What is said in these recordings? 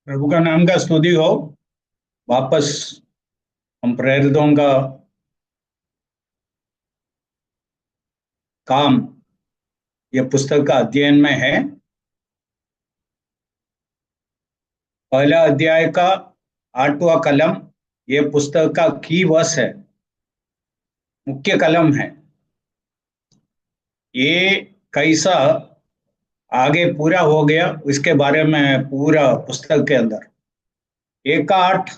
प्रभु का नाम का स्तुति हो। वापस हम प्रेरितों का काम, ये पुस्तक का अध्ययन में है। पहला अध्याय का 8वां कलम ये पुस्तक का की वर्स है, मुख्य कलम है। ये कैसा आगे पूरा हो गया इसके बारे में पूरा पुस्तक के अंदर 1 का 8।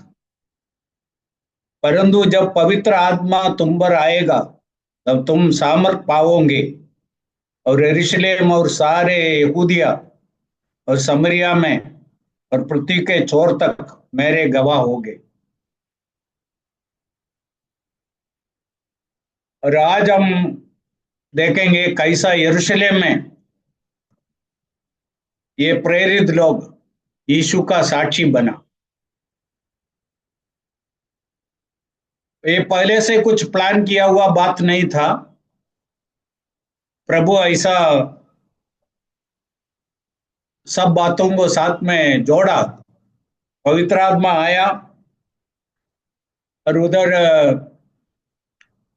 परंतु जब पवित्र आत्मा तुम पर आएगा तब तुम सामर्थ पाओगे, और यरूशलेम और सारे यहूदिया और समरिया में और पृथ्वी के छोर तक मेरे गवाह होंगे। और आज हम देखेंगे कैसा यरूशलेम में ये प्रेरित लोग यीशु का साक्षी बना। ये पहले से कुछ प्लान किया हुआ बात नहीं था। प्रभु ऐसा सब बातों को साथ में जोड़ा। पवित्र आत्मा आया और उधर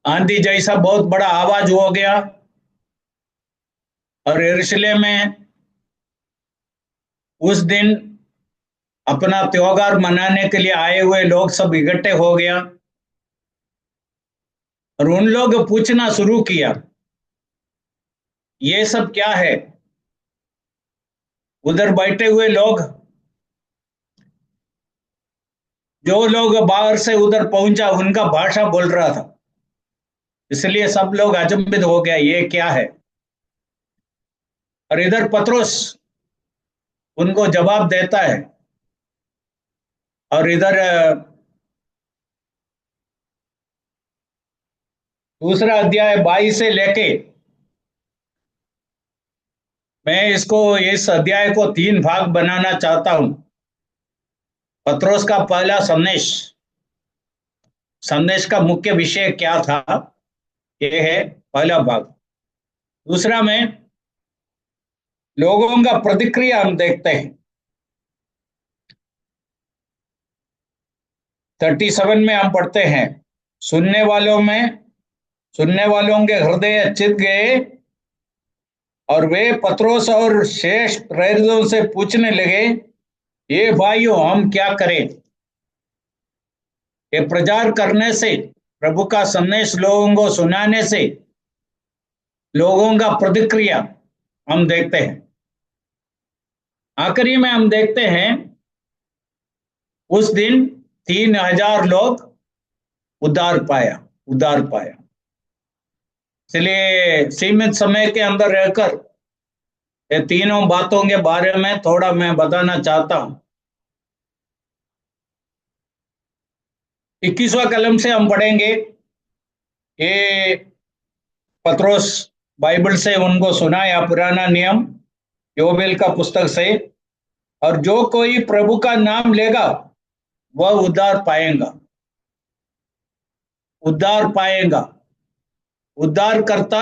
आंधी जैसा बहुत बड़ा आवाज हो गया, और यरूशलेम में उस दिन अपना त्योहार मनाने के लिए आए हुए लोग सब इकट्ठे हो गया। और उन लोग पूछना शुरू किया, ये सब क्या है। उधर बैठे हुए लोग, जो लोग बाहर से उधर पहुंचा, उनका भाषा बोल रहा था, इसलिए सब लोग अचंभित हो गया, ये क्या है। और इधर पतरस उनको जवाब देता है। और इधर दूसरा अध्याय 22 से लेके, मैं इसको इस अध्याय को 3 भाग बनाना चाहता हूं। पतरस का पहला संदेश, संदेश का मुख्य विषय क्या था, ये है पहला भाग। दूसरा में लोगों का प्रतिक्रिया हम देखते हैं। 37 में हम पढ़ते हैं, सुनने वालों में सुनने वालों के हृदय चित गए, और वे पतरस और शेष प्रेरितों से पूछने लगे, ये भाइयों हम क्या करें। ये प्रचार करने से, प्रभु का संदेश लोगों को सुनाने से लोगों का प्रतिक्रिया हम देखते हैं। आखिरी में हम देखते हैं उस दिन 3000 लोग उद्धार पाया। इसलिए सीमित समय के अंदर रहकर ये तीनों बातों के बारे में थोड़ा मैं बताना चाहता हूं। 21वां कलम से हम पढ़ेंगे। ये पतरस बाइबल से उनको सुनाया, पुराना नियम योबेल का पुस्तक से, और जो कोई प्रभु का नाम लेगा वह उद्धार पाएगा। उद्धार पाएगा। उद्धार करता,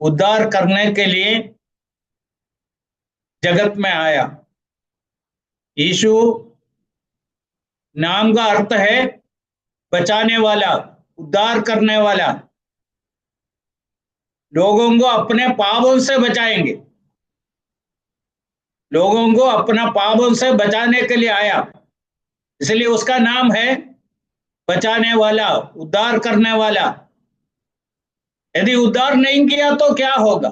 उद्धार करने के लिए जगत में आया। यीशु नाम का अर्थ है बचाने वाला, उद्धार करने वाला। लोगों को अपने पापों से बचाएंगे, लोगों को अपना पापों से बचाने के लिए आया, इसलिए उसका नाम है बचाने वाला, उद्धार करने वाला। यदि उद्धार नहीं किया तो क्या होगा।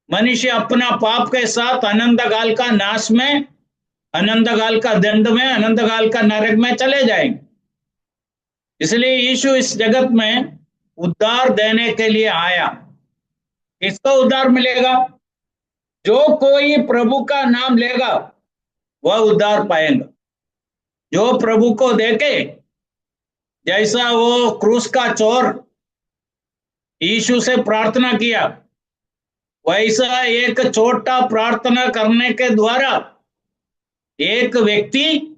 मनुष्य अपना पाप के साथ अनंत काल का नाश में, अनंत काल का दंड में, अनंत काल का नरक में चले जाएंगे। इसलिए यीशु इस जगत में उद्धार देने के लिए आया। किसको उद्धार मिलेगा? जो कोई प्रभु का नाम लेगा वह उद्धार पाएगा। जो प्रभु को देखे, जैसा वो क्रूस का चोर यीशु से प्रार्थना किया, वैसा एक छोटा प्रार्थना करने के द्वारा एक व्यक्ति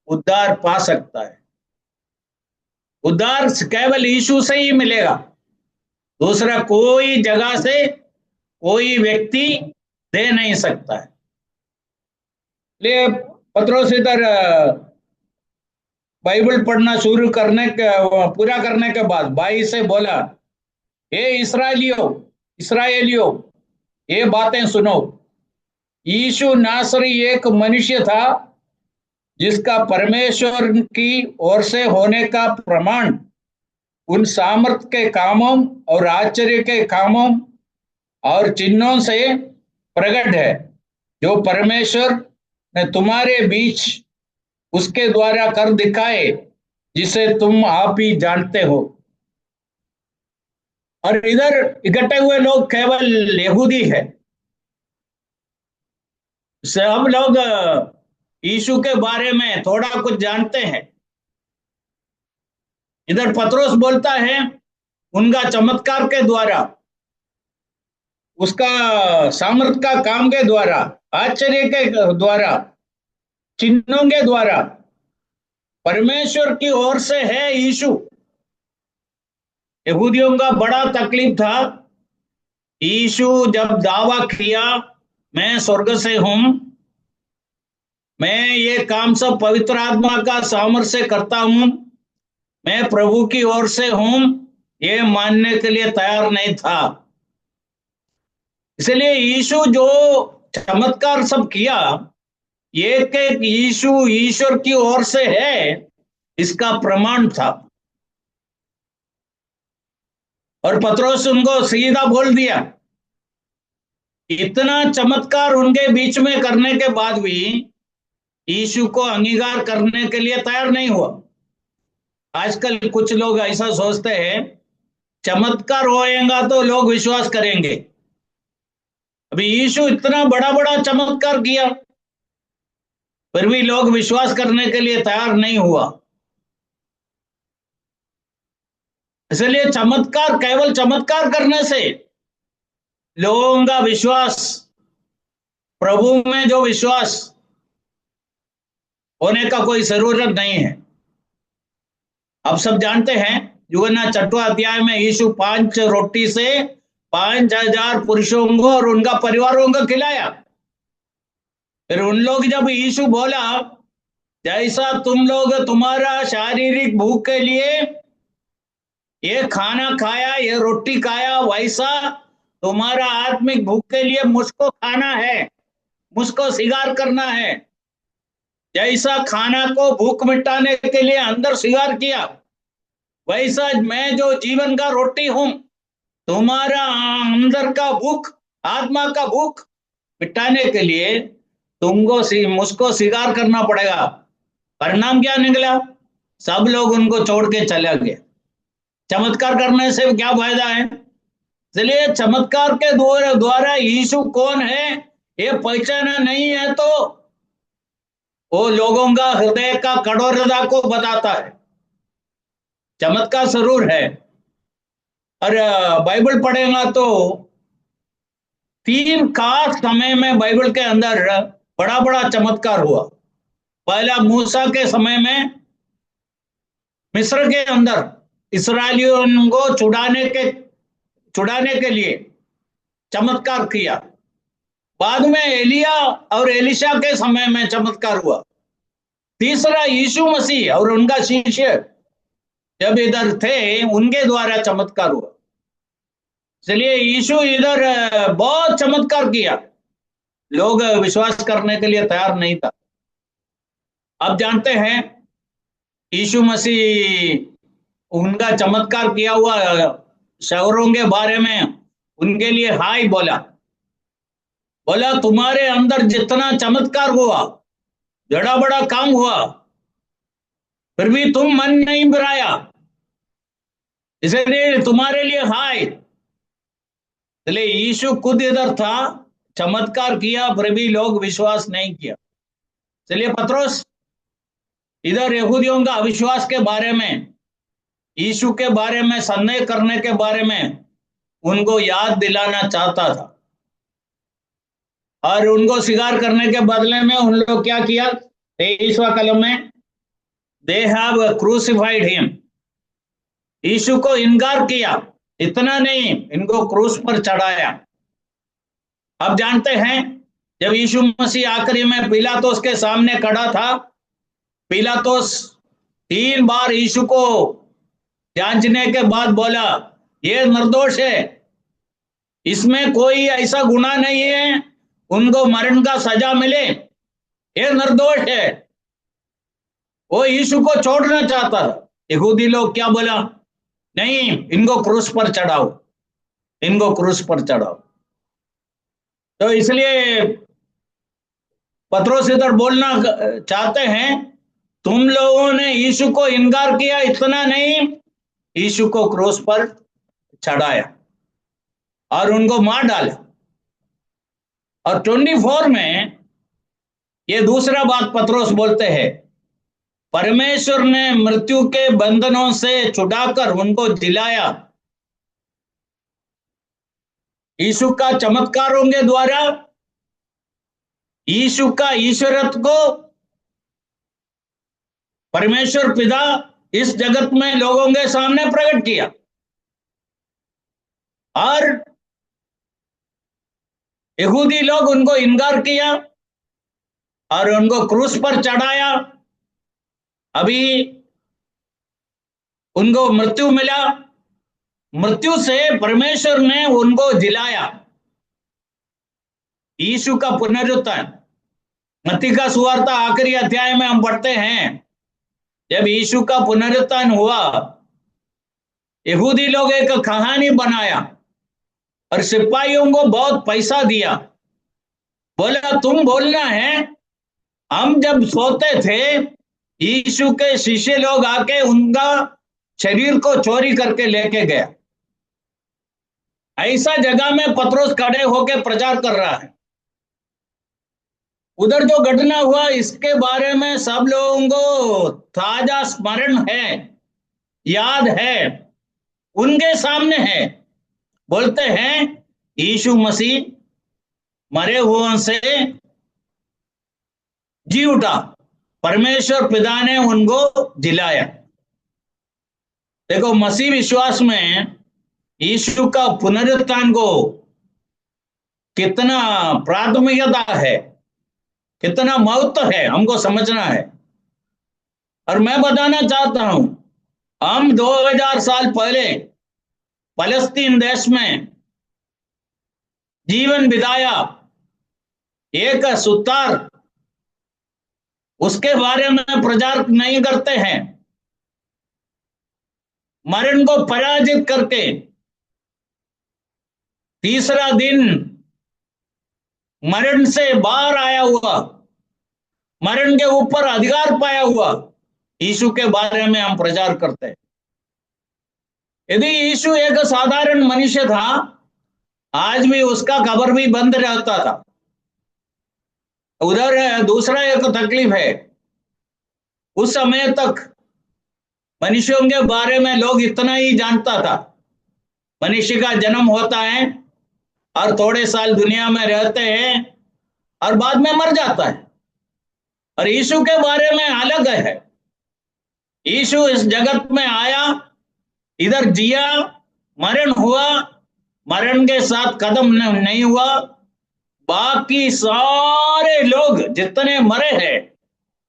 उद्धार पा सकता है। उद्धार केवल यीशु से ही मिलेगा, दूसरा कोई जगह से कोई व्यक्ति दे नहीं सकता है। इसलिए पत्रोस इधर बाइबल पढ़ना शुरू करने के पूरा करने के बाद भाई से बोला, हे इस्राएलियों इस्राएलियों, ये बातें सुनो। यीशु नासरी एक मनुष्य था जिसका परमेश्वर की ओर से होने का प्रमाण उन सामर्थ के कामों और आश्चर्य के कामों और चिन्हों से प्रकट है जो परमेश्वर ने तुम्हारे बीच उसके द्वारा कर दिखाए, जिसे तुम आप ही जानते हो। और इधर इकट्ठे हुए लोग केवल यहूदी है। सब लोग यीशु के बारे में थोड़ा कुछ जानते हैं। इधर पतरस बोलता है उनका चमत्कार के द्वारा, उसका सामर्थ का काम के द्वारा, आश्चर्य के द्वारा, चिन्हों के द्वारा परमेश्वर की ओर से है यीशु। यहूदियों का बड़ा तकलीफ था। यीशु जब दावा किया मैं स्वर्ग से हूं, मैं ये काम सब पवित्र आत्मा का सामर्थ्य से करता हूं, मैं प्रभु की ओर से हूं, ये मानने के लिए तैयार नहीं था। इसलिए यीशु जो चमत्कार सब किया, ये कि यीशु ईश्वर की ओर से है, इसका प्रमाण था। और पतरस उनको सीधा बोल दिया। इतना चमत्कार उनके बीच में करने के बाद भी यीशु को अंगीकार करने के लिए तैयार नहीं हुआ। आजकल कुछ लोग ऐसा सोचते हैं चमत्कार होएगा तो लोग विश्वास करेंगे। अभी यीशु इतना बड़ा बड़ा चमत्कार किया, फिर भी लोग विश्वास करने के लिए तैयार नहीं हुआ। इसलिए चमत्कार, केवल चमत्कार करने से लोगों का विश्वास, प्रभु में जो विश्वास होने का कोई जरूरत नहीं है। आप सब जानते हैं यूहन्ना 6वां अध्याय में यीशु 5 रोटी से 5,000 पुरुषों को और उनका परिवारों को खिलाया। फिर उन लोग जब यीशु बोला जैसा तुम लोग तुम्हारा शारीरिक भूख के लिए ये खाना खाया, ये रोटी खाया, वैसा तुम्हारा आत्मिक भूख के लिए मुझको खाना है, मुझको स्वीकार करना है। जैसा खाना को भूख मिटाने के लिए अंदर स्वीकार किया, वैसा मैं जो जीवन का रोटी हूं, तुम्हारा अंदर का भूख, आत्मा का भूख मिटाने के लिए तुमको मुझको स्वीकार करना पड़ेगा। परिणाम क्या निकला? सब लोग उनको छोड़ के चले गए। चमत्कार करने से क्या फायदा है? इसलिए चमत्कार के द्वारा यीशु कौन है ये पहचाना नहीं है तो वो लोगों का हृदय का कठोरता को बताता है। चमत्कार जरूर है। और बाइबल पढ़ेगा तो 3 खास समय में बाइबल के अंदर बड़ा बड़ा चमत्कार हुआ। पहला मूसा के समय में मिस्र के अंदर इस्राएलियों को छुड़ाने के लिए चमत्कार किया। बाद में एलिया और एलिशा के समय में चमत्कार हुआ। तीसरा यीशु मसीह और उनका शिष्य जब इधर थे उनके द्वारा चमत्कार हुआ। इसलिए यीशु इधर बहुत चमत्कार किया, लोग विश्वास करने के लिए तैयार नहीं था। अब जानते हैं यीशु मसीह उनका चमत्कार किया हुआ शहरों के बारे में उनके लिए हाय बोला तुम्हारे अंदर जितना चमत्कार हुआ, बड़ा बड़ा काम हुआ, फिर भी तुम मन नहीं फिराया, इसलिए तुम्हारे लिए हाय। इसलिए यीशु खुद इधर था, चमत्कार किया, फिर भी लोग विश्वास नहीं किया। इसलिए पतरस इधर यहूदियों का अविश्वास के बारे में, यीशु के बारे में संदेह करने के बारे में उनको याद दिलाना चाहता था। और उनको स्वीकार करने के बदले में उन लोग क्या किया? 23वां कलम में दे हैव क्रूसिफाइड हिम, यीशु को इनकार किया। इतना नहीं, इनको क्रूस पर चढ़ाया। अब जानते हैं जब यीशु मसीह आखिरी में पिलातुस के सामने खड़ा था, पिलातुस 3 बार यीशु को जांचने के बाद बोला, ये निर्दोष है, इसमें कोई ऐसा गुनाह नहीं है उनको मरण का सजा मिले, ये निर्दोष है। वो यीशु को छोड़ना चाहता था। यहूदी लोग क्या बोला, नहीं, इनको क्रूस पर चढ़ाओ, इनको क्रूस पर चढ़ाओ। तो इसलिए पतरस इधर बोलना चाहते हैं, तुम लोगों ने यीशु को इनकार किया, इतना नहीं, यीशु को क्रूस पर चढ़ाया और उनको मार डाला। और 24 में ये दूसरा बात पतरस बोलते हैं, परमेश्वर ने मृत्यु के बंधनों से छुड़ाकर उनको दिलाया। यीशु का चमत्कारों के द्वारा यीशु का ईश्वरत्व को परमेश्वर पिता इस जगत में लोगों के सामने प्रकट किया और यहूदी लोग उनको इनकार किया और उनको क्रूस पर चढ़ाया। अभी उनको मृत्यु मिला, मृत्यु से परमेश्वर ने उनको जिलाया। यीशु का पुनरुत्थान, मत्ती का सुवार्ता आखिरी अध्याय में हम पढ़ते हैं, जब यीशु का पुनरुत्थान हुआ, यहूदी लोग एक कहानी बनाया और सिपाहियों को बहुत पैसा दिया। बोला, तुम बोलना है हम जब सोते थे यीशु के शिष्य लोग आके उनका शरीर को चोरी करके लेके गया। ऐसा जगह में पतरस खड़े होकर प्रचार कर रहा है। उधर जो घटना हुआ इसके बारे में सब लोगों को ताजा स्मरण है, याद है, उनके सामने है। बोलते हैं यीशु मसीह मरे हुओं से जी उठा, परमेश्वर पिता ने उनको जिलाया। देखो, मसीह विश्वास में यीशु का पुनरुत्थान को कितना प्राथमिकता है, कितना महत्व है, हमको समझना है। और मैं बताना चाहता हूं, हम 2000 साल पहले फलस्तीन देश में जीवन बिताया, एक सुतार, उसके बारे में प्रचार नहीं करते हैं। मरण को पराजित करके तीसरा दिन मरण से बाहर आया हुआ, मरण के ऊपर अधिकार पाया हुआ यीशु के बारे में हम प्रचार करते हैं। यदि यीशु एक साधारण मनुष्य था, आज भी उसका कब्र भी बंद रहता था। उधर दूसरा एक तकलीफ है, उस समय तक मनुष्यों के बारे में लोग इतना ही जानता था, मनुष्य का जन्म होता है और थोड़े साल दुनिया में रहते हैं और बाद में मर जाता है। और यीशु के बारे में अलग है, यीशु इस जगत में आया, इधर जिया, मरण हुआ, मरण के साथ खत्म नहीं हुआ। बाकी सारे लोग जितने मरे हैं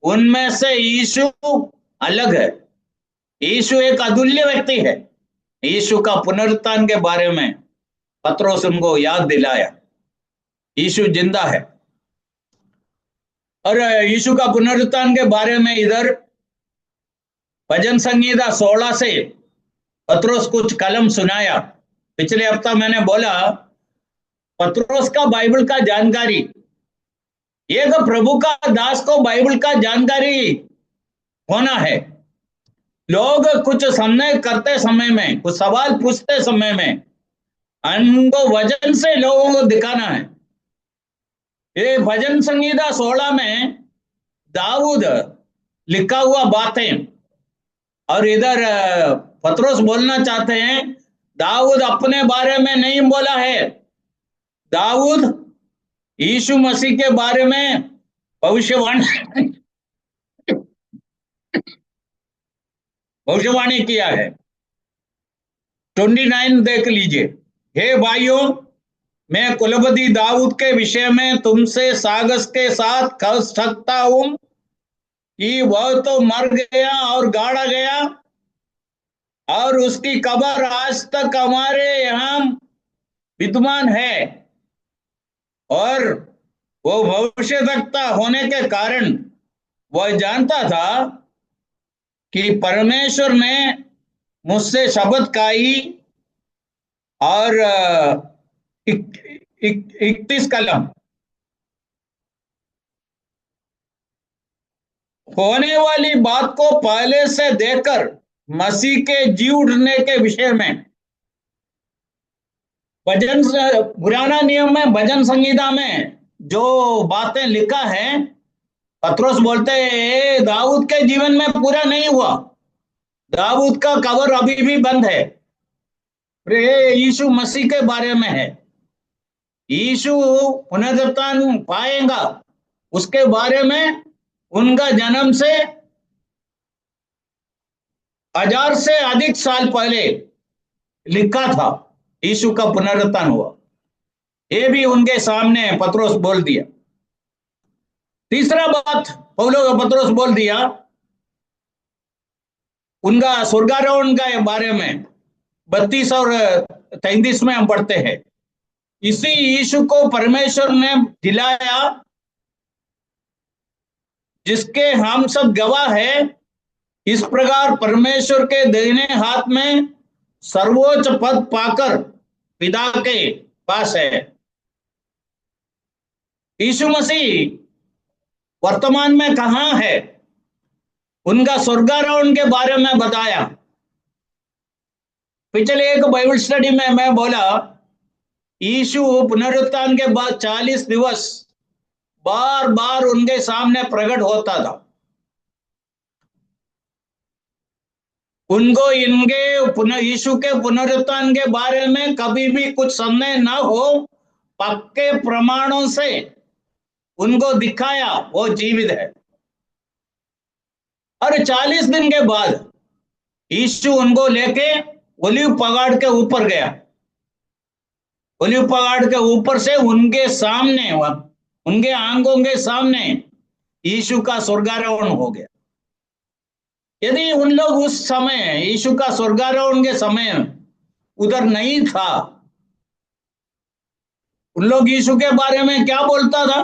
उनमें से यीशु अलग है। यीशु एक अतुल्य व्यक्ति है। यीशु का पुनरुत्थान के बारे में पतरस उनको याद दिलाया, यीशु जिंदा है। और यीशु का पुनरुत्थान के बारे में इधर भजन संहिता 16 से पतरस कुछ कलम सुनाया। पिछले हफ्ता मैंने बोला, पतरस का बाइबल का जानकारी, एक प्रभु का दास को बाइबल का जानकारी होना है। लोग कुछ समझ करते समय में, कुछ सवाल पूछते समय में उनको वचन से लोगों को दिखाना है। ये भजन संहिता 16 में दाऊद लिखा हुआ बातें, और इधर पतरस बोलना चाहते हैं, दाऊद अपने बारे में नहीं बोला है, दाऊद यीशु मसीह के बारे में भविष्यवाणी किया है। 29 देख लीजिए। हे भाइयों, मैं कुलपति दाऊद के विषय में तुमसे सागस के साथ कह सकता हूं कि वह तो मर गया और गाड़ा गया, और उसकी कब्र आज तक हमारे यहाँ विद्यमान है। और वो भविष्यवक्ता होने के कारण वह जानता था कि परमेश्वर ने मुझसे शपथ खाई। और 31 कलम, होने वाली बात को पहले से देखकर मसीह के जी उठने के विषय में भजन, पुराना नियम में भजन संहिता में जो बातें लिखा है, पत्रोस बोलते हैं दाऊद के जीवन में पूरा नहीं हुआ। दाऊद का कब्र अभी भी बंद है। ये यीशु मसीह के बारे में है। यीशु पुनरुत्थान पाएगा, उसके बारे में उनका जन्म से 1000 से अधिक साल पहले लिखा था। यीशु का पुनरुत्थान हुआ, ये भी उनके सामने पत्रोस बोल दिया। तीसरा बात पत्रोस बोल दिया उनका स्वर्गारोहण के बारे में। 32 और 33 में हम पढ़ते हैं, इसी यीशु को परमेश्वर ने दिलाया जिसके हम सब गवाह है। इस प्रकार परमेश्वर के दाहिने हाथ में सर्वोच्च पद पाकर पिता के पास है। यीशु मसीह वर्तमान में कहां है, उनका स्वर्गारोहण के बारे में बताया। पिछले एक बाइबल स्टडी में मैं बोला यीशु पुनरुत्थान के बाद 40 दिवस बार बार उनके सामने प्रकट होता था। उनको इनके यीशु के पुनरुत्थान के बारे में कभी भी कुछ संदेह न हो, पक्के प्रमाणों से उनको दिखाया वो जीवित है। और 40 दिन के बाद यीशु उनको लेके ओलिव पहाड़ के ऊपर गया। ओलिव पहाड़ के ऊपर से उनके सामने, उनके आंखों के सामने यीशु का स्वर्गारोहण हो गया। यदि उन लोग उस समय यीशु का स्वर्गारोहण के समय उधर नहीं था, उन लोग यीशु के बारे में क्या बोलता था?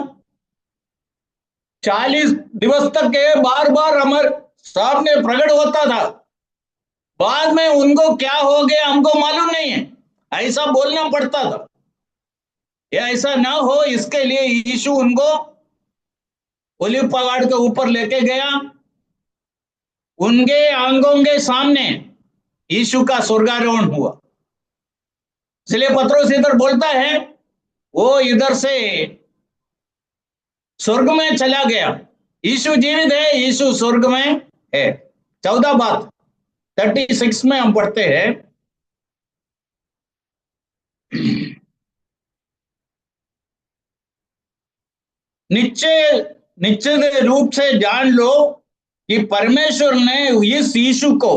40 दिवस तक ये बार बार हमारे सामने प्रकट होता था, बाद में उनको क्या हो गया हमको मालूम नहीं है, ऐसा बोलना पड़ता था। या ऐसा ना हो इसके लिए यीशु उनको ओलिव पहाड़ के ऊपर लेके गया। उनके आंखों के सामने यीशु का स्वर्गारोहण हुआ। इसलिए पत्रोस इधर बोलता है वो इधर से स्वर्ग में चला गया। यीशु जीवित है, यीशु स्वर्ग में है। 14 बात 36 में हम पढ़ते हैं, निश्चित रूप से जान लो कि परमेश्वर ने इस यीशु को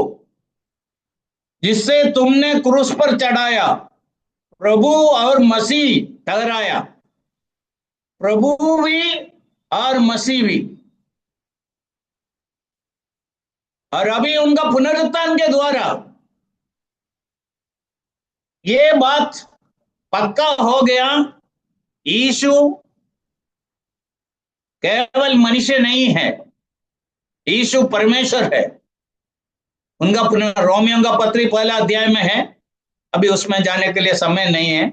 जिससे तुमने क्रूस पर चढ़ाया प्रभु और मसीह ठहराया। प्रभु भी और मसीह भी। और अभी उनका पुनरुत्थान के द्वारा ये बात पक्का हो गया, यीशु केवल मनुष्य नहीं है, यीशु परमेश्वर है। उनका रोमियों का पत्री पहला अध्याय में है, अभी उसमें जाने के लिए समय नहीं है।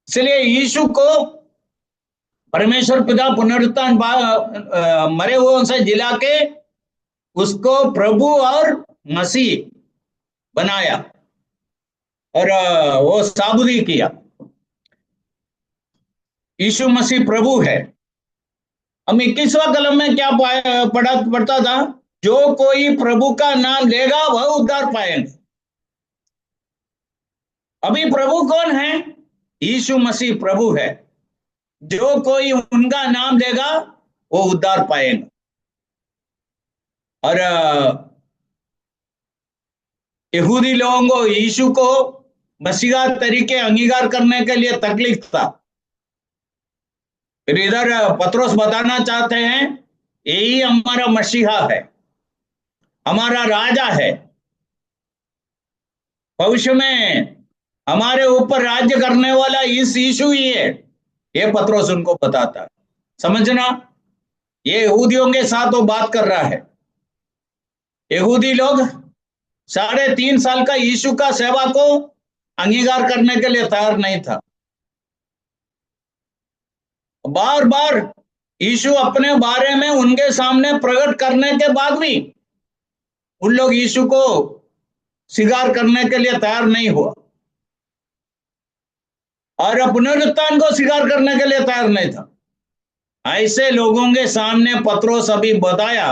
इसलिए यीशु को परमेश्वर पिता पुनरुत्थान मरे हुए से जिला के उसको प्रभु और मसीह बनाया और वो साबुदी किया। यीशु मसीह प्रभु है। हम 21वां कलम में क्या पढ़ता था? जो कोई प्रभु का नाम लेगा वह उद्धार पाएगा। अभी प्रभु कौन है? यीशु मसीह प्रभु है। जो कोई उनका नाम लेगा वो उद्धार पाएगा। और यहूदी लोगों को यीशु को मसीहा तरीके अंगीकार करने के लिए तकलीफ था। फिर इधर पतरस बताना चाहते हैं यही हमारा मसीहा है, हमारा राजा है, भविष्य में हमारे ऊपर राज्य करने वाला इस यीशु ही है। ये पतरस उनको बताता है। समझना, ये यहूदियों के साथ वो बात कर रहा है। यहूदी लोग 3.5 साल का यीशु का सेवा को अंगीकार करने के लिए तैयार नहीं था। बार बार यीशु अपने बारे में उनके सामने प्रकट करने के बाद भी उन लोग यीशु को स्वीकार करने के लिए तैयार नहीं हुआ और पुनरुत्थान को स्वीकार करने के लिए तैयार नहीं था। ऐसे लोगों के सामने पतरस अभी बताया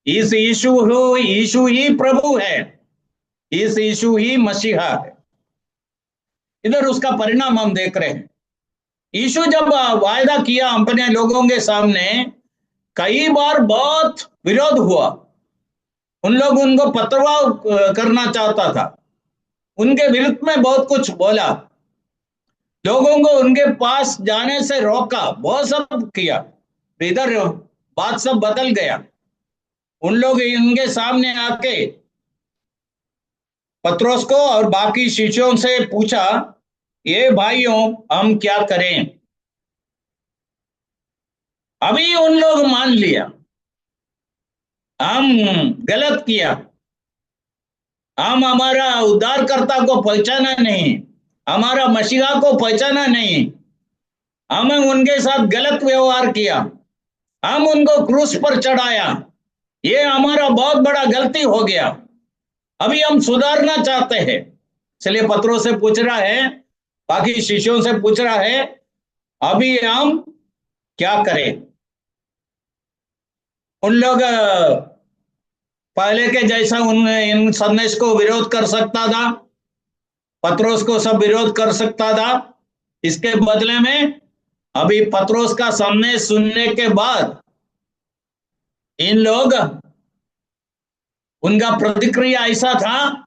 इस यीशु ही प्रभु है, इस यीशु ही मसीहा है। इधर उसका परिणाम हम देख रहे हैं। यीशु जब वायदा किया अपने लोगों के सामने, कई बार बहुत विरोध हुआ। उन लोग उनको पथराव करना चाहता था, उनके विरुद्ध में बहुत कुछ बोला, लोगों को उनके पास जाने से रोका, बहुत सब किया। इधर बात सब बदल गया। उन लोग इनके सामने आके पतरस को और बाकी शिष्यों से पूछा, ये भाइयों हम क्या करें? अभी उन लोग मान लिया हम गलत किया, हम हमारा उद्धारकर्ता को पहचाना नहीं, हमारा मसीहा को पहचाना नहीं, हमें उनके साथ गलत व्यवहार किया, हम उनको क्रूस पर चढ़ाया, ये हमारा बहुत बड़ा गलती हो गया, अभी हम सुधारना चाहते हैं। इसलिए पतरस से पूछ रहा है, बाकी शिष्यों से पूछ रहा है, अभी हम क्या करें? उन लोग पहले के जैसा इन संदेश को विरोध कर सकता था, पतरस को सब विरोध कर सकता था। इसके बदले में अभी पतरस का संदेश सुनने के बाद इन लोग, उनका प्रतिक्रिया ऐसा था,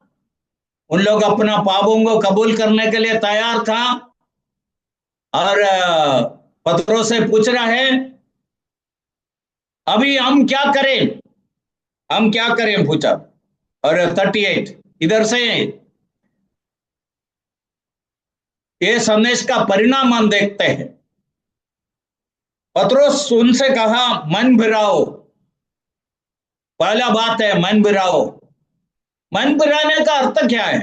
उन लोग अपना पापों को कबूल करने के लिए तैयार था। और पतरस से पूछ रहा है, अभी हम क्या करें, हम क्या करें पूछा। और 38 इधर से ये संदेश का परिणाम हम देखते हैं। पतरस उनसे कहा, मन फिराओ। पहला बात है मन फिराओ। मन फिराने का अर्थ क्या है?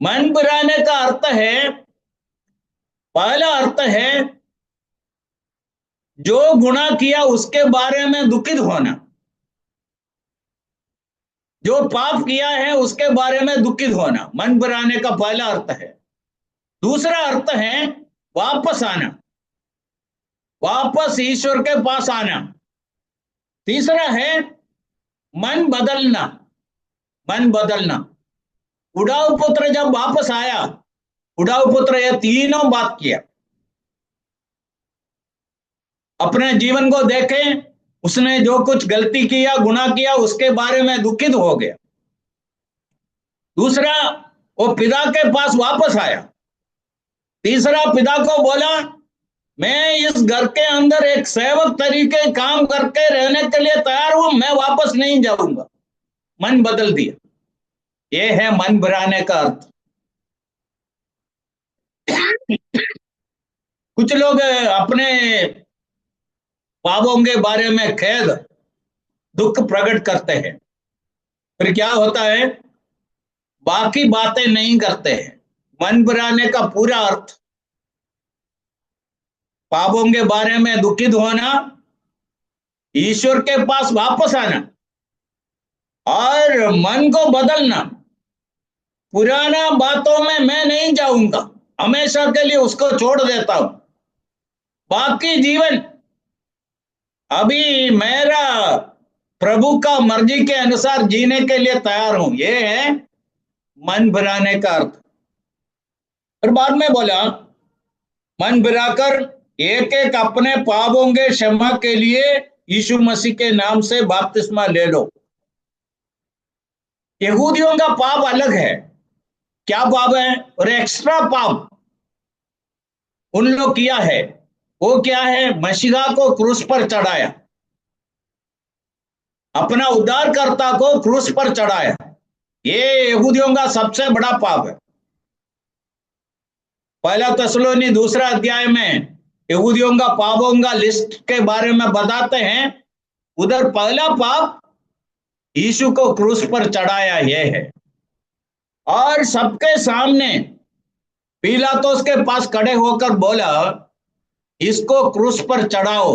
मन फिराने का अर्थ है, पहला अर्थ है जो गुनाह किया उसके बारे में दुखित होना, जो पाप किया है उसके बारे में दुखित होना, मन फिराने का पहला अर्थ है। दूसरा अर्थ है वापस आना, वापस ईश्वर के पास आना। तीसरा है मन बदलना, मन बदलना। उड़ाऊ पुत्र जब वापस आया, उड़ाऊ पुत्र ये तीनों बात किया। अपने जीवन को देखें, उसने जो कुछ गलती किया, गुनाह किया, उसके बारे में दुखित हो गया। दूसरा, वो पिता के पास वापस आया। तीसरा, पिता को बोला, मैं इस घर के अंदर एक सेवक तरीके काम करके रहने के लिए तैयार हूं, मैं वापस नहीं जाऊंगा। मन बदल दिया। ये है मन फिराने का अर्थ। कुछ लोग अपने पापों के बारे में खेद, दुख प्रकट करते हैं, फिर क्या होता है, बाकी बातें नहीं करते हैं। मन फिराने का पूरा अर्थ पापों के बारे में दुखित होना, ईश्वर के पास वापस आना और मन को बदलना। पुराना बातों में मैं नहीं जाऊंगा, हमेशा के लिए उसको छोड़ देता हूं। बाकी जीवन अभी मेरा प्रभु का मर्जी के अनुसार जीने के लिए तैयार हूं। ये है मन फिराने का अर्थ। और बाद में बोला, मन फिराकर एक एक अपने पापों के क्षमा के लिए यीशु मसीह के नाम से बपतिस्मा ले लो। यहूदियों का पाप अलग है, क्या पाप है? और एक्स्ट्रा पाप उन लोग किया है। वो क्या है? मसीहा को क्रूस पर चढ़ाया, अपना उद्धारकर्ता को क्रूस पर चढ़ाया। ये यहूदियों का सबसे बड़ा पाप है। पहला थिस्सलुनी दूसरा अध्याय में यहूदियों का पापों का लिस्ट के बारे में बताते हैं। उधर पहला पाप यीशु को क्रूस पर चढ़ाया यह है। और सबके सामने पिलातुस के पास खड़े होकर बोला, इसको क्रूस पर चढ़ाओ।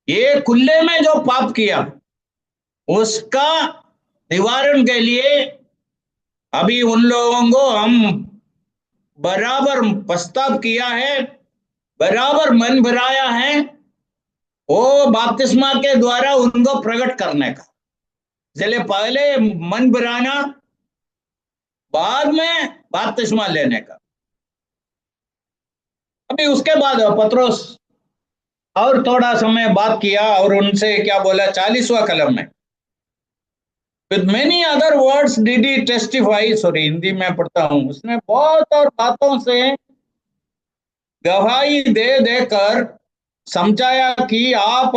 ये खुले में जो पाप किया उसका निवारण के लिए अभी उन लोगों को हम बराबर प्रस्ताव किया है, बराबर मन भराया है, वो बपतिस्मा के द्वारा उनको प्रकट करने का। इसलिए पहले मन भराना, बाद में बपतिस्मा लेने का। अभी उसके बाद पतरस और थोड़ा समय बात किया और उनसे क्या बोला 40वां कलम में, With many other words did he testify, sorry Hindi में पढ़ता हूं, उसने बहुत और बातों से गवाही दे देकर समझाया कि आप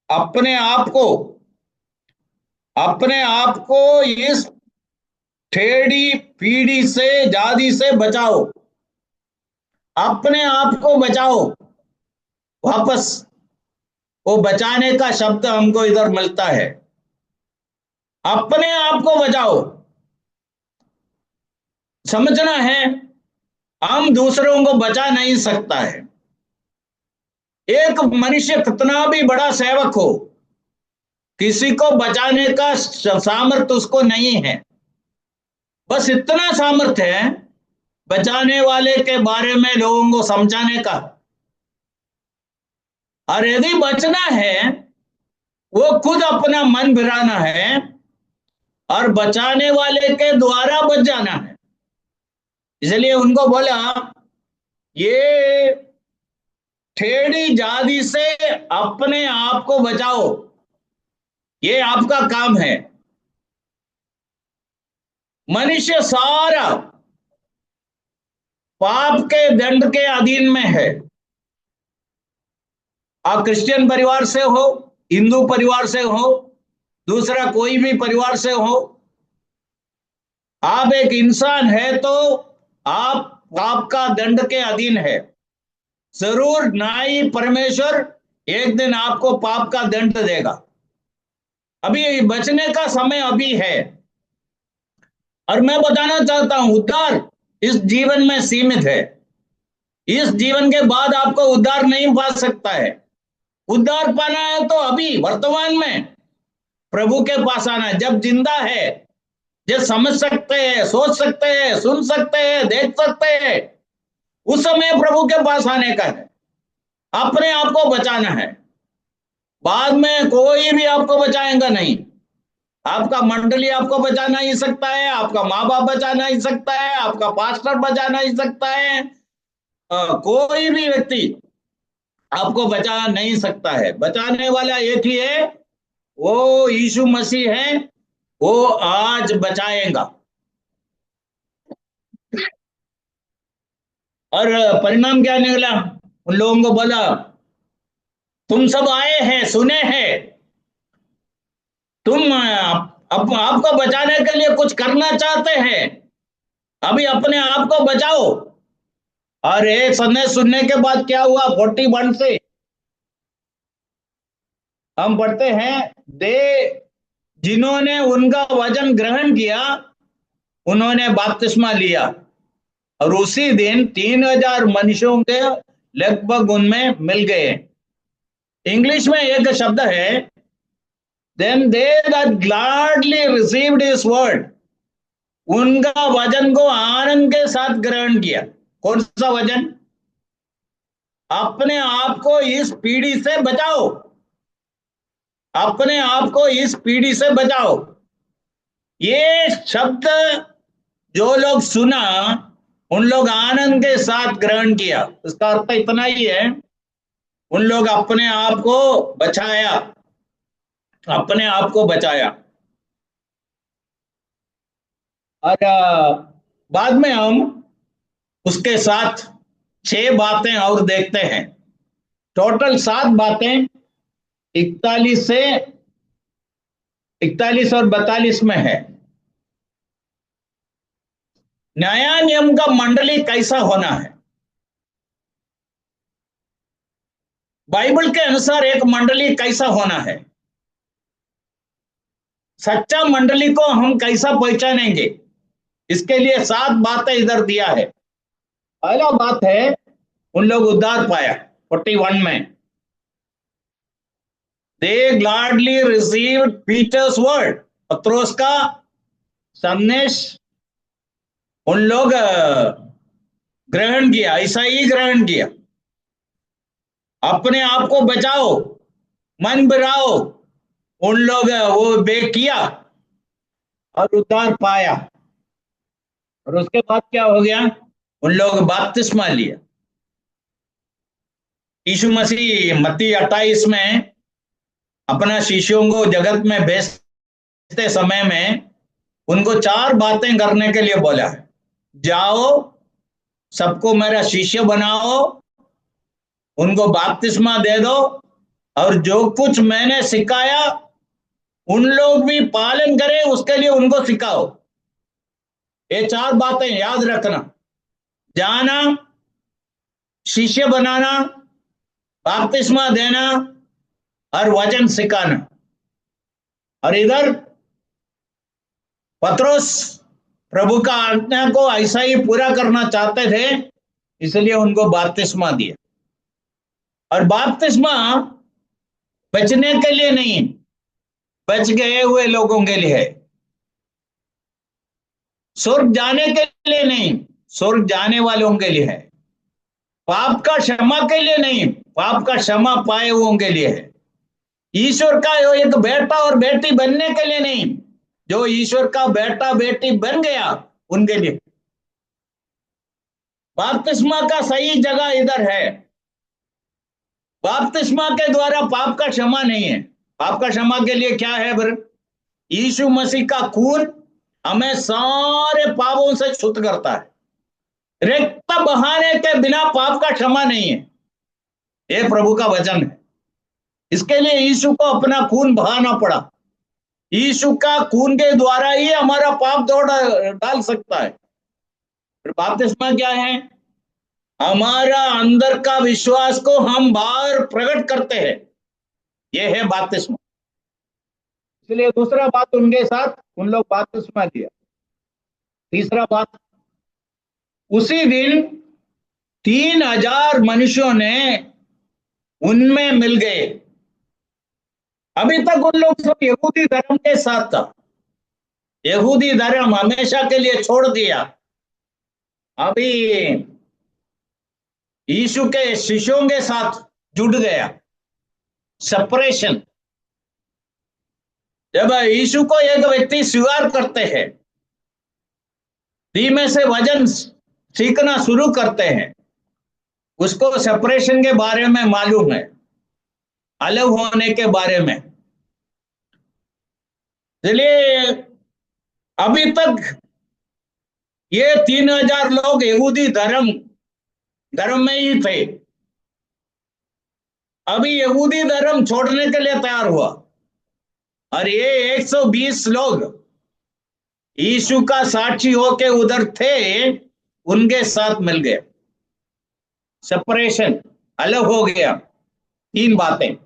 अपने आप को इस टेढ़ी पीढ़ी से, जाति से बचाओ। अपने आप को बचाओ। वापस वो बचाने का शब्द हमको इधर मिलता है। अपने आप को बचाओ। समझना है, हम दूसरों को बचा नहीं सकता है। एक मनुष्य कितना भी बड़ा सेवक हो, किसी को बचाने का सामर्थ्य उसको नहीं है। बस इतना सामर्थ्य है बचाने वाले के बारे में लोगों को समझाने का। और यदि बचना है, वो खुद अपना मन भिराना है और बचाने वाले के द्वारा बच जाना है। इसलिए उनको बोला, ये टेढ़ी जाति से अपने आप को बचाओ, ये आपका काम है। मनुष्य सारा पाप के दंड के अधीन में है। आप क्रिश्चियन परिवार से हो, हिंदू परिवार से हो, दूसरा कोई भी परिवार से हो, आप एक इंसान है तो आप पाप का दंड के अधीन है। जरूर न्यायी परमेश्वर एक दिन आपको पाप का दंड देगा। अभी बचने का समय अभी है। और मैं बताना चाहता हूं, उद्धार इस जीवन में सीमित है। इस जीवन के बाद आपको उद्धार नहीं पा सकता है। उद्धार पाना है तो अभी वर्तमान में प्रभु के पास आना है। जब जिंदा है, जब समझ सकते हैं, सोच सकते हैं, सुन सकते हैं, देख सकते हैं, उस समय प्रभु के पास आने का है। अपने आप को बचाना है। बाद में कोई भी आपको बचाएगा नहीं। आपका मंडली आपको बचा नहीं सकता है, आपका माँ बाप बचा नहीं सकता है, आपका पास्टर बचा नहीं सकता है, कोई भी व्यक्ति आपको बचा नहीं सकता है। बचाने वाला एक ही है, वो यीशु मसीह है। वो आज बचाएगा। और परिणाम क्या निकला? उन लोगों को बोला, तुम सब आए हैं, सुने हैं, तुम अब आपको बचाने के लिए कुछ करना चाहते हैं, अभी अपने आप को बचाओ। और एक संदेश सुनने के बाद क्या हुआ? 41 से हम पढ़ते हैं, दे जिन्होंने उनका वचन ग्रहण किया उन्होंने बपतिस्मा लिया, और उसी दिन 3000 मनुष्यों के लगभग उनमें मिल गए। इंग्लिश में एक शब्द है, then they that gladly received his word, उनका वचन को आनंद के साथ ग्रहण किया। कौन सा वचन? अपने आप को इस पीढ़ी से बचाओ। अपने आप को इस पीढ़ी से बचाओ। ये शब्द जो लोग सुना, उन लोग आनंद के साथ ग्रहण किया। इसका अर्थ इतना ही है, उन लोग अपने आप को बचाया, अपने आप को बचाया। और बाद में हम उसके साथ 6 बातें और देखते हैं। टोटल 7 बातें 41 और 42 में है। न्याय नियम का मंडली कैसा होना है? बाइबल के अनुसार एक मंडली कैसा होना है? सच्चा मंडली को हम कैसा पहचानेंगे? इसके लिए 7 बातें इधर दिया है। पहला बात है, उन लोग उद्धार पाया 41 में। दे ग्लैडली रिसीव्ड पीटर्स वर्ड, पत्रोस का संदेश उन लोग ग्रहण किया, ऐसा ही ग्रहण किया। अपने आप को बचाओ, मन बनाओ, उन लोग वो बे किया और उद्धार पाया। और उसके बाद क्या हो गया? उन लोग बपतिस्मा लिया। यीशु मसीह मत्ती 28 में अपना शिष्यों को जगत में भेजते समय में उनको 4 बातें करने के लिए बोला है। जाओ, सबको मेरा शिष्य बनाओ, उनको बपतिस्मा दे दो, और जो कुछ मैंने सिखाया उन लोग भी पालन करें, उसके लिए उनको सिखाओ। ये 4 बातें याद रखना: जाना, शिष्य बनाना, बपतिस्मा देना और वचन सिखाना। और इधर पत्रोस प्रभु का आज्ञा को ऐसा ही पूरा करना चाहते थे, इसलिए उनको बपतिस्मा दिया। और बपतिस्मा बचने के लिए नहीं, बच गए हुए लोगों के लिए है। स्वर्ग जाने के लिए नहीं, स्वर्ग जाने वालों के लिए है। पाप का क्षमा के लिए नहीं, पाप का क्षमा पाए हुओं के लिए है। ईश्वर का एक बेटा और बेटी बनने के लिए नहीं, जो ईश्वर का बेटा बेटी बन गया उनके लिए। बपतिस्मा का सही जगह इधर है। बपतिस्मा के द्वारा पाप का क्षमा नहीं है। पाप का क्षमा के लिए क्या है बर? यीशु मसीह का खून हमें सारे पापों से शुद्ध करता है। रक्त बहाने के बिना पाप का क्षमा नहीं है, ये प्रभु का वचन है। इसके लिए यीशु को अपना खून बहाना पड़ा। यीशु का खून के द्वारा ही हमारा पाप धो डाल सकता है। बपतिस्मा क्या है? हमारा अंदर का विश्वास को हम बाहर प्रकट करते हैं, यह है बपतिस्मा। इसलिए दूसरा बात, उनके साथ उन लोग बपतिस्मा लिया। तीसरा बात, उसी दिन 3000 मनुष्यों ने उनमें मिल गए। अभी तक उन लोग सब यहूदी धर्म के साथ था, यहूदी धर्म हमेशा के लिए छोड़ दिया। अभी यीशु के शिष्यों के साथ जुड़ गया। सेपरेशन। जब यीशु को एक व्यक्ति स्वीकार करते हैं, धीमे से वचन सीखना शुरू करते हैं, उसको सेपरेशन के बारे में मालूम है, अलग होने के बारे में। इसलिए अभी तक ये 3000 लोग यहूदी धर्म में ही थे। अभी यहूदी धर्म छोड़ने के लिए तैयार हुआ, और ये 120 लोग यीशु का साक्षी होके उधर थे, उनके साथ मिल गए। सेपरेशन, अलग हो गया। 3 बातें,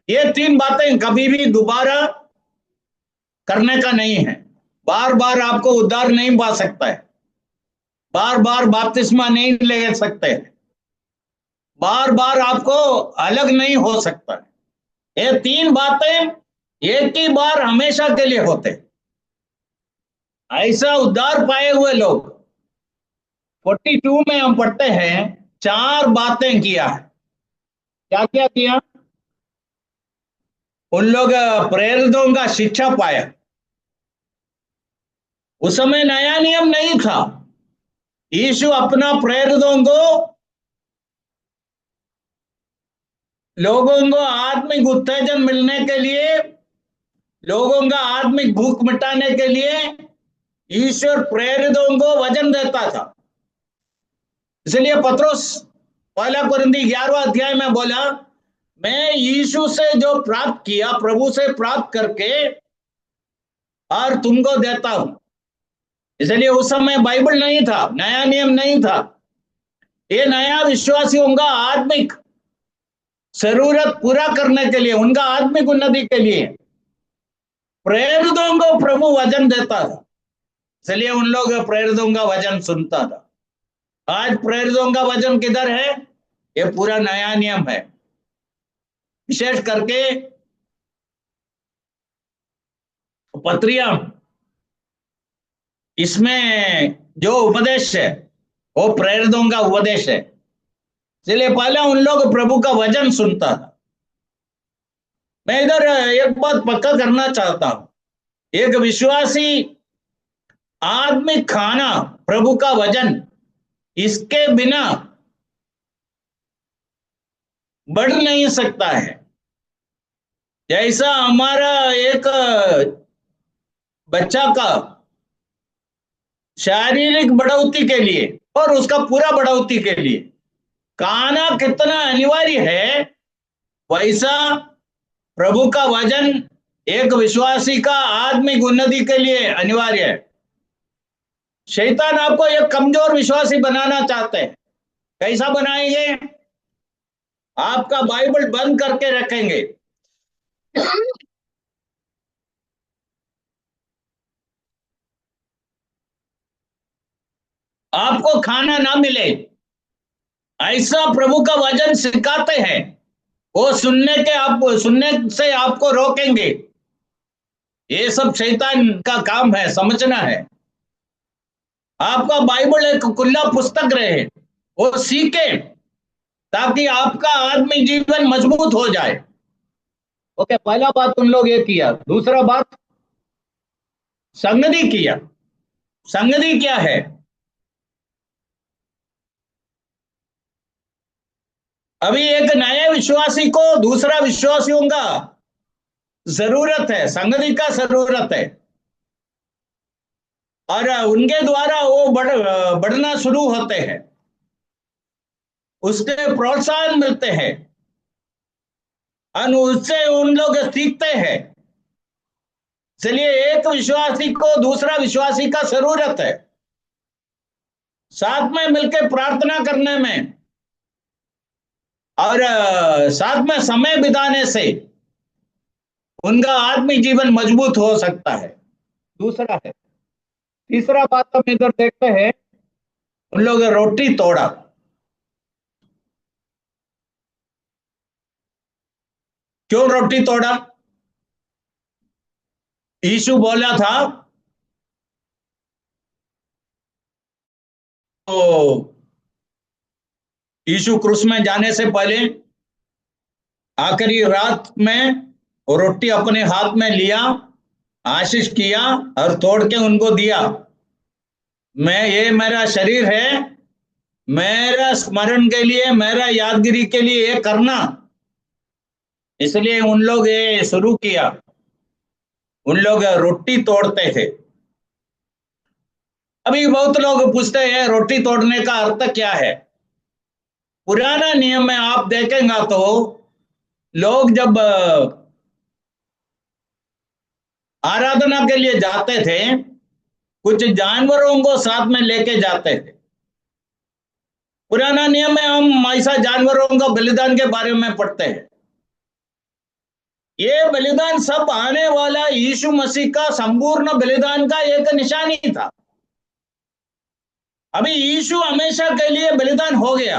ये 3 बातें कभी भी दोबारा करने का नहीं है। बार बार आपको उद्धार नहीं पा सकता है, बार बार बपतिस्मा नहीं ले सकते, बार बार आपको अलग नहीं हो सकता है। ये 3 बातें एक ही बार हमेशा के लिए होते। ऐसा उद्धार पाए हुए लोग 42 में हम पढ़ते हैं, 4 बातें किया है। क्या क्या किया? उन लोग प्रेरितों का शिक्षा पाया। उस समय नया नियम नहीं था। यीशु अपना प्रेरितों को, लोगों को आत्मिक उत्तेजन मिलने के लिए, लोगों का आत्मिक भूख मिटाने के लिए ईश्वर प्रेरितों को वचन देता था। इसलिए पत्रोस पहला कुरिन्थी 11वां अध्याय में बोला, मैं यीशु से जो प्राप्त किया, प्रभु से प्राप्त करके और तुमको देता हूं। इसलिए उस समय बाइबल नहीं था, नया नियम नहीं था। ये नया विश्वासियों का आत्मिक जरूरत पूरा करने के लिए, उनका आत्मिक उन्नति के लिए प्रेरितों को प्रभु वचन देता था। इसलिए उन लोग प्रेरितों का वचन सुनता था। आज प्रेरितों का वचन किधर है? ये पूरा नया नियम है। विशेष करके पत्रियां, इसमें जो उपदेश है वो प्रेरितों का उपदेश है। इसलिए पहले उन लोग प्रभु का वचन सुनता था। मैं इधर एक बात पक्का करना चाहता हूं, एक विश्वासी आत्मिक खाना प्रभु का वचन, इसके बिना बढ़ नहीं सकता है। जैसा हमारा एक बच्चा का शारीरिक बढ़ोतरी के लिए और उसका पूरा बढ़ोतरी के लिए खाना कितना अनिवार्य है, वैसा प्रभु का वचन एक विश्वासी का आत्मिक उन्नति के लिए अनिवार्य है। शैतान आपको एक कमजोर विश्वासी बनाना चाहते हैं। कैसा बनाएंगे? आपका बाइबल बंद करके रखेंगे, आपको खाना ना मिले, ऐसा प्रभु का वचन सिखाते हैं। वो सुनने से आपको रोकेंगे। ये सब शैतान का काम है, समझना है। आपका बाइबल एक खुला पुस्तक रहे, वो सीखे, ताकि आपका आत्मिक जीवन मजबूत हो जाए। ओके, पहला बात उन लोग ये किया। दूसरा बात, संगति किया। संगति क्या है? अभी एक नए विश्वासी को दूसरा विश्वासियों का जरूरत है, संगति का जरूरत है, और उनके द्वारा वो बढ़ना शुरू होते हैं, उसके प्रोत्साहन मिलते हैं और उससे उन लोग सीखते हैं। इसलिए एक विश्वासी को दूसरा विश्वासी का जरूरत है। साथ में मिलकर प्रार्थना करने में और साथ में समय बिताने से उनका आत्मिक जीवन मजबूत हो सकता है। दूसरा है, तीसरा बात हम इधर देखते हैं, उन लोग रोटी तोड़ा। क्यों रोटी तोड़ा? यीशु बोला था, तो यीशु क्रूस में जाने से पहले आखिरी रात में वो रोटी अपने हाथ में लिया, आशीष किया और तोड़ के उनको दिया। ये मेरा शरीर है, मेरा स्मरण के लिए, मेरा यादगिरी के लिए ये करना। इसलिए उन लोग ये शुरू किया। उन लोग रोटी तोड़ते थे। अभी बहुत लोग पूछते हैं रोटी तोड़ने का अर्थ क्या है? पुराना नियम में आप देखेंगे तो लोग जब आराधना के लिए जाते थे, कुछ जानवरों को साथ में लेके जाते थे। पुराना नियम में हम ऐसा जानवरों का बलिदान के बारे में पढ़ते हैं। ये बलिदान सब आने वाला यीशु मसीह का संपूर्ण बलिदान का एक निशानी था। अभी यीशु हमेशा के लिए बलिदान हो गया।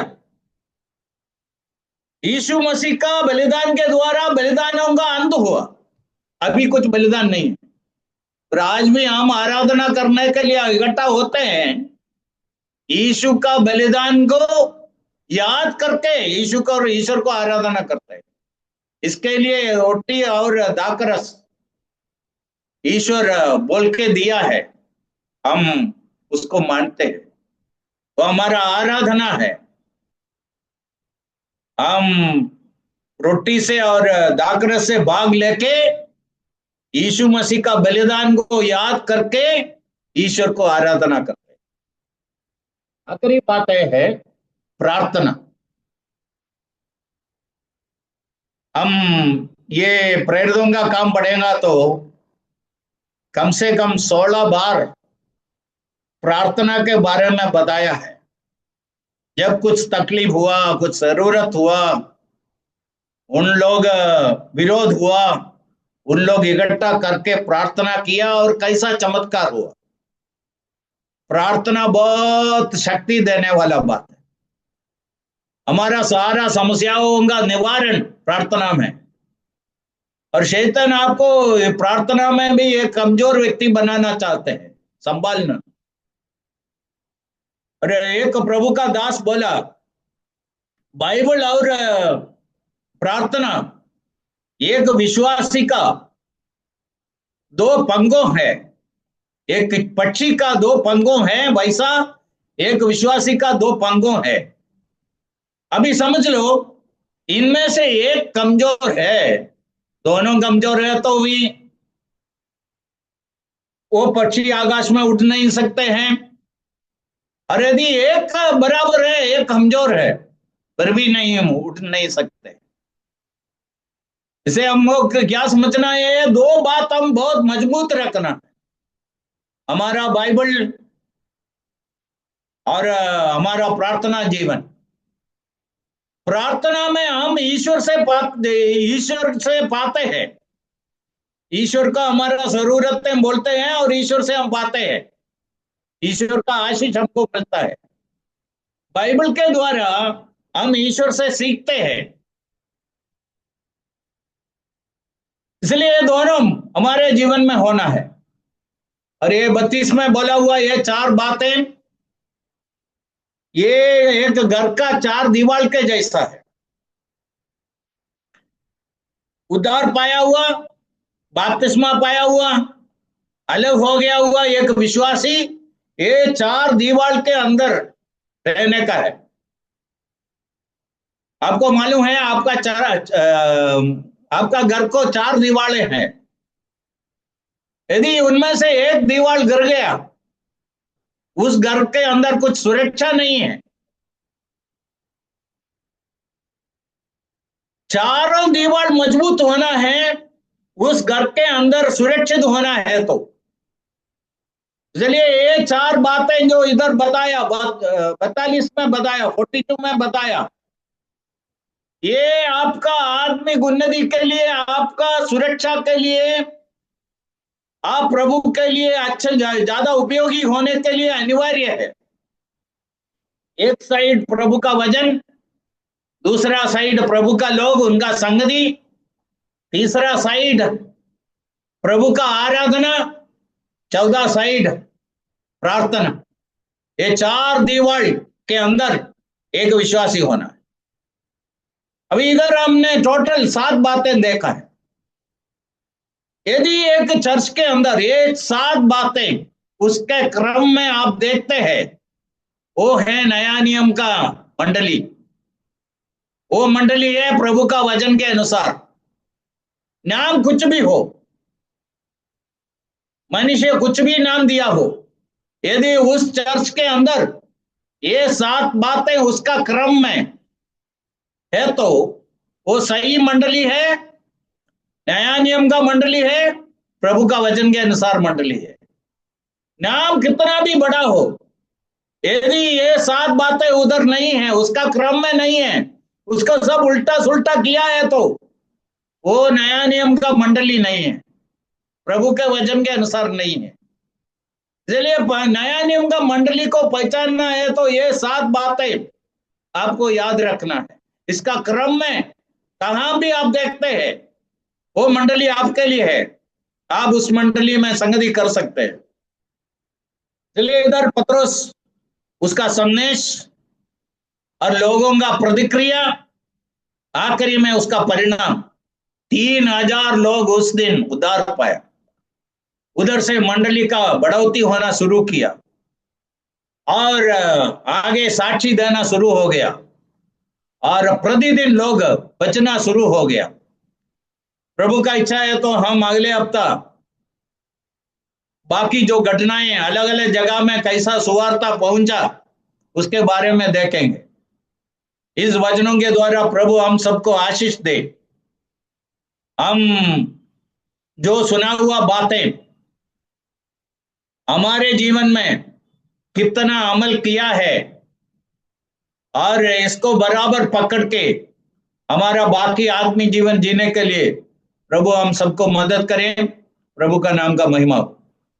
यीशु मसीह का बलिदान के द्वारा बलिदानों का अंत हुआ। अभी कुछ बलिदान नहीं है। और आज भी हम आराधना करने के लिए इकट्ठा होते हैं, यीशु का बलिदान को याद करके यीशु को और ईश्वर को आराधना करते हैं। इसके लिए रोटी और दाखरस ईश्वर बोल के दिया है, हम उसको मानते हैं। वो हमारा आराधना है। हम रोटी से और दाखरस से भाग लेके यीशु मसीह का बलिदान को याद करके ईश्वर को आराधना करते हैं। आखिरी बात है प्रार्थना। हम ये प्रेरितों का काम पढ़ेगा तो कम से कम 16 बार प्रार्थना के बारे में बताया है। जब कुछ तकलीफ हुआ, कुछ जरूरत हुआ, उन लोग विरोध हुआ, उन लोग इकट्ठा करके प्रार्थना किया और कैसा चमत्कार हुआ। प्रार्थना बहुत शक्ति देने वाला बात है। हमारा सारा समस्याओं का निवारण प्रार्थना में। और शैतान आपको प्रार्थना में भी एक कमजोर व्यक्ति बनाना चाहते हैं, संभालना। और एक प्रभु का दास बोला, बाइबल और प्रार्थना एक विश्वासी का दो पंगों है। एक पक्षी का दो पंगों है, वैसा एक विश्वासी का दो पंगों है। अभी समझ लो, इनमें से एक कमजोर है, दोनों कमजोर है तो भी वो पक्षी आकाश में उड़ नहीं सकते हैं। और यदि एक का बराबर है, एक कमजोर है, फिर भी नहीं उड़ नहीं सकते। इसे हम लोग क्या समझना है, दो बात हम बहुत मजबूत रखना, हमारा बाइबल और हमारा प्रार्थना जीवन। प्रार्थना में हम ईश्वर से पाते हैं। ईश्वर का हमारा जरूरतें बोलते हैं और ईश्वर से हम पाते हैं। ईश्वर का आशीष हमको मिलता है। बाइबल के द्वारा हम ईश्वर से सीखते हैं। इसलिए ये दोनों हमारे जीवन में होना है। और ये 32 में बोला हुआ ये चार बातें, ये एक घर का चार दीवार के जैसा है। उद्धार पाया हुआ, बपतिस्मा पाया हुआ, अलग हो गया हुआ एक विश्वासी, ये चार दीवार के अंदर रहने का है। आपको मालूम है आपका घर को चार दीवारें हैं। यदि उनमें से एक दीवार गिर गया, उस घर के अंदर कुछ सुरक्षा नहीं है। चारों दीवार मजबूत होना है, उस घर के अंदर सुरक्षित होना है। तो इसलिए ये चार बातें जो इधर बताया, 42 में बताया, 42 में बताया, ये आपका आत्मिक उन्नति के लिए, आपका सुरक्षा के लिए, आप प्रभु के लिए अच्छे ज्यादा उपयोगी होने के लिए अनिवार्य है। एक साइड प्रभु का वचन, दूसरा साइड प्रभु का लोग, उनका संगति, तीसरा साइड प्रभु का आराधना, चौथा साइड प्रार्थना। ये चार दीवार के अंदर एक विश्वासी होना है। अभी इधर हमने टोटल 7 बातें देखा है। यदि एक चर्च के अंदर ये 7 बातें उसके क्रम में आप देखते हैं, वो है नया नियम का मंडली। वो मंडली है प्रभु का वचन के अनुसार। नाम कुछ भी हो, मनुष्य कुछ भी नाम दिया हो, यदि उस चर्च के अंदर ये 7 बातें उसका क्रम में है तो वो सही मंडली है, नया नियम का मंडली है, प्रभु का वचन के अनुसार मंडली है। नाम कितना भी बड़ा हो, यदि ये 7 बातें उधर नहीं है, उसका क्रम में नहीं है, उसका सब उल्टा सुल्टा किया है, तो वो नया नियम का मंडली नहीं है, प्रभु के वचन के अनुसार नहीं है। इसलिए नया नियम का मंडली को पहचानना है तो ये 7 बातें आपको याद रखना है। इसका क्रम में कहां भी आप देखते हैं, वो मंडली आपके लिए है, आप उस मंडली में संगति कर सकते हैं। इसलिए इधर पत्रोस, उसका संदेश और लोगों का प्रतिक्रिया, आखिरी में उसका परिणाम, 3000 लोग उस दिन उद्धार पाया। उधर से मंडली का बढ़ोतरी होना शुरू किया और आगे साक्षी देना शुरू हो गया और प्रतिदिन लोग बचना शुरू हो गया। प्रभु का इच्छा है तो हम अगले हफ्ता बाकी जो घटनाएं अलग अलग जगह में कैसा सुवार्ता पहुंचा उसके बारे में देखेंगे। इस वचनों के द्वारा प्रभु हम सबको आशीष दे। हम जो सुना हुआ बातें हमारे जीवन में कितना अमल किया है और इसको बराबर पकड़ के हमारा बाकी आत्मिक जीवन जीने के लिए प्रभु हम सबको मदद करें। प्रभु का नाम का महिमा हो।